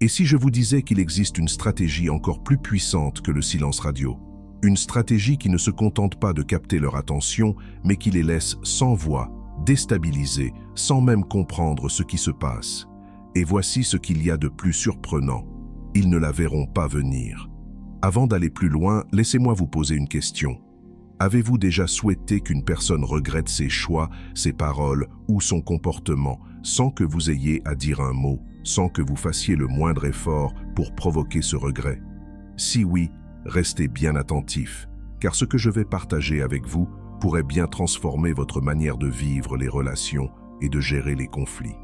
si je vous disais qu'il existe une stratégie encore plus puissante que le silence radio? Une stratégie qui ne se contente pas de capter leur attention, mais qui les laisse sans voix, déstabilisés, sans même comprendre ce qui se passe. Et voici ce qu'il y a de plus surprenant. Ils ne la verront pas venir. Avant d'aller plus loin, laissez-moi vous poser une question. Avez-vous déjà souhaité qu'une personne regrette ses choix, ses paroles ou son comportement, sans que vous ayez à dire un mot, sans que vous fassiez le moindre effort pour provoquer ce regret? Si oui, restez bien attentifs, car ce que je vais partager avec vous pourrait bien transformer votre manière de vivre les relations et de gérer les conflits.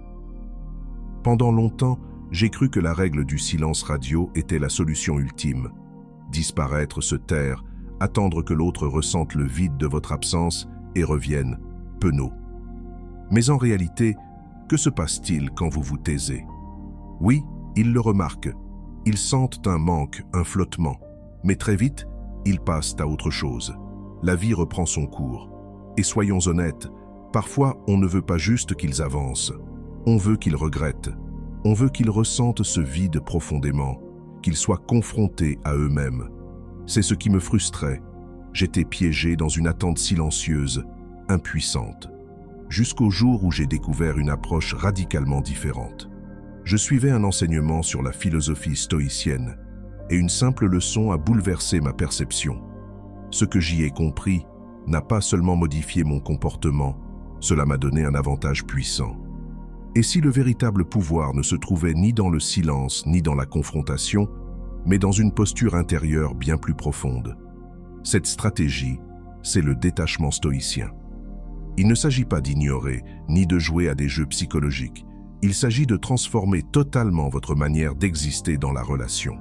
Pendant longtemps, j'ai cru que la règle du silence radio était la solution ultime. Disparaître, se taire, attendre que l'autre ressente le vide de votre absence et revienne, penaud. Mais en réalité, que se passe-t-il quand vous vous taisez? Oui, ils le remarquent. Ils sentent un manque, un flottement. Mais très vite, ils passent à autre chose. La vie reprend son cours. Et soyons honnêtes, parfois on ne veut pas juste qu'ils avancent. On veut qu'ils regrettent. On veut qu'ils ressentent ce vide profondément, qu'ils soient confrontés à eux-mêmes. C'est ce qui me frustrait. J'étais piégé dans une attente silencieuse, impuissante. Jusqu'au jour où j'ai découvert une approche radicalement différente. Je suivais un enseignement sur la philosophie stoïcienne, et une simple leçon a bouleversé ma perception. Ce que j'y ai compris n'a pas seulement modifié mon comportement, cela m'a donné un avantage puissant. Et si le véritable pouvoir ne se trouvait ni dans le silence ni dans la confrontation, mais dans une posture intérieure bien plus profonde? Cette stratégie, c'est le détachement stoïcien. Il ne s'agit pas d'ignorer ni de jouer à des jeux psychologiques. Il s'agit de transformer totalement votre manière d'exister dans la relation.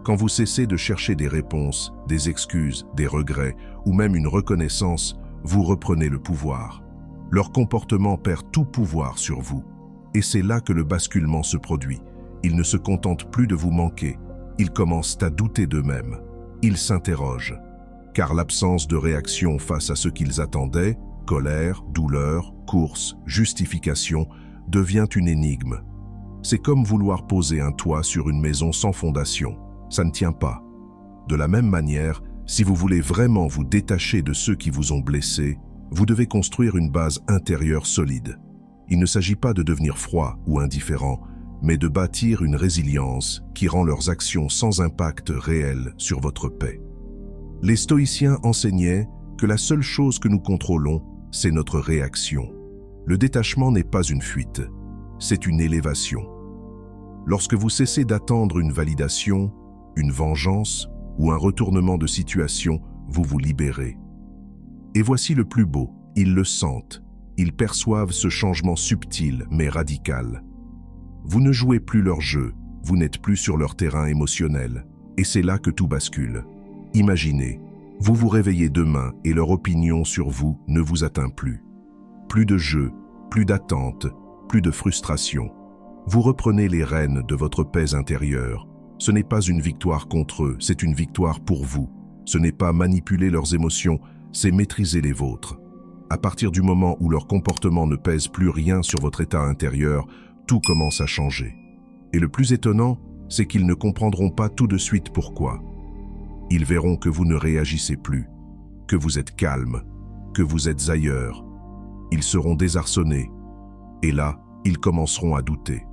Quand vous cessez de chercher des réponses, des excuses, des regrets ou même une reconnaissance, vous reprenez le pouvoir. Leur comportement perd tout pouvoir sur vous. Et c'est là que le basculement se produit. Ils ne se contentent plus de vous manquer. Ils commencent à douter d'eux-mêmes. Ils s'interrogent. Car l'absence de réaction face à ce qu'ils attendaient, colère, douleur, course, justification, devient une énigme. C'est comme vouloir poser un toit sur une maison sans fondation. Ça ne tient pas. De la même manière, si vous voulez vraiment vous détacher de ceux qui vous ont blessé, vous devez construire une base intérieure solide. Il ne s'agit pas de devenir froid ou indifférent, mais de bâtir une résilience qui rend leurs actions sans impact réel sur votre paix. Les stoïciens enseignaient que la seule chose que nous contrôlons, c'est notre réaction. Le détachement n'est pas une fuite, c'est une élévation. Lorsque vous cessez d'attendre une validation, une vengeance ou un retournement de situation, vous vous libérez. Et voici le plus beau, ils le sentent, ils perçoivent ce changement subtil mais radical. Vous ne jouez plus leur jeu, vous n'êtes plus sur leur terrain émotionnel, et c'est là que tout bascule. Imaginez, vous vous réveillez demain et leur opinion sur vous ne vous atteint plus. Plus de jeu, plus d'attente, plus de frustration. Vous reprenez les rênes de votre paix intérieure. Ce n'est pas une victoire contre eux, c'est une victoire pour vous. Ce n'est pas manipuler leurs émotions, c'est maîtriser les vôtres. À partir du moment où leur comportement ne pèse plus rien sur votre état intérieur, tout commence à changer. Et le plus étonnant, c'est qu'ils ne comprendront pas tout de suite pourquoi. Ils verront que vous ne réagissez plus, que vous êtes calme, que vous êtes ailleurs. Ils seront désarçonnés. Et là, ils commenceront à douter,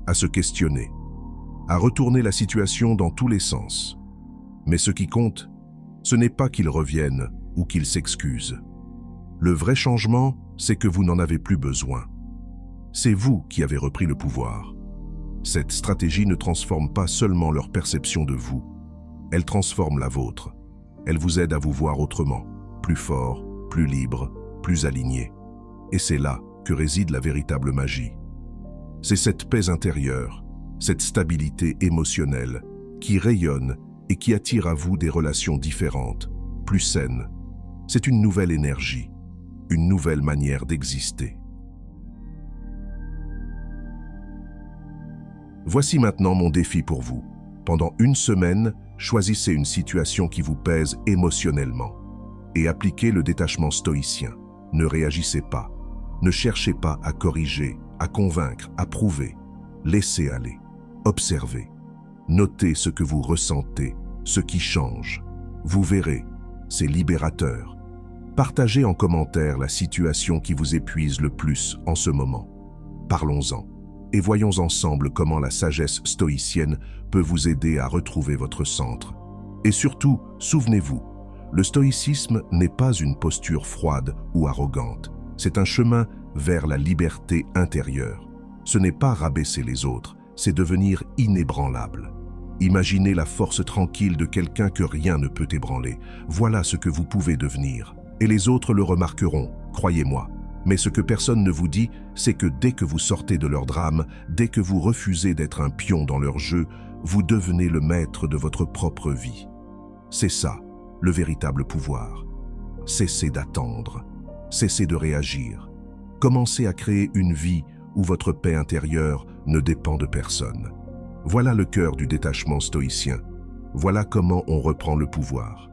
à se questionner, à retourner la situation dans tous les sens. Mais ce qui compte, ce n'est pas qu'ils reviennent ou qu'ils s'excusent. Le vrai changement, c'est que vous n'en avez plus besoin. C'est vous qui avez repris le pouvoir. Cette stratégie ne transforme pas seulement leur perception de vous, elle transforme la vôtre. Elle vous aide à vous voir autrement, plus fort, plus libre, plus aligné. Et c'est là que réside la véritable magie. C'est cette paix intérieure, cette stabilité émotionnelle qui rayonne et qui attire à vous des relations différentes, plus saines. C'est une nouvelle énergie, une nouvelle manière d'exister. Voici maintenant mon défi pour vous. Pendant une semaine, choisissez une situation qui vous pèse émotionnellement et appliquez le détachement stoïcien. Ne réagissez pas. Ne cherchez pas à corriger, à convaincre, à prouver. Laissez aller. Observez. Notez ce que vous ressentez, ce qui change. Vous verrez, c'est libérateur. Partagez en commentaire la situation qui vous épuise le plus en ce moment. Parlons-en et voyons ensemble comment la sagesse stoïcienne peut vous aider à retrouver votre centre. Et surtout, souvenez-vous, le stoïcisme n'est pas une posture froide ou arrogante. C'est un chemin vers la liberté intérieure. Ce n'est pas rabaisser les autres, c'est devenir inébranlable. Imaginez la force tranquille de quelqu'un que rien ne peut ébranler. Voilà ce que vous pouvez devenir. Et les autres le remarqueront, croyez-moi. Mais ce que personne ne vous dit, c'est que dès que vous sortez de leur drame, dès que vous refusez d'être un pion dans leur jeu, vous devenez le maître de votre propre vie. C'est ça, le véritable pouvoir. Cessez d'attendre, cessez de réagir. Commencez à créer une vie où votre paix intérieure ne dépend de personne. Voilà le cœur du détachement stoïcien. Voilà comment on reprend le pouvoir.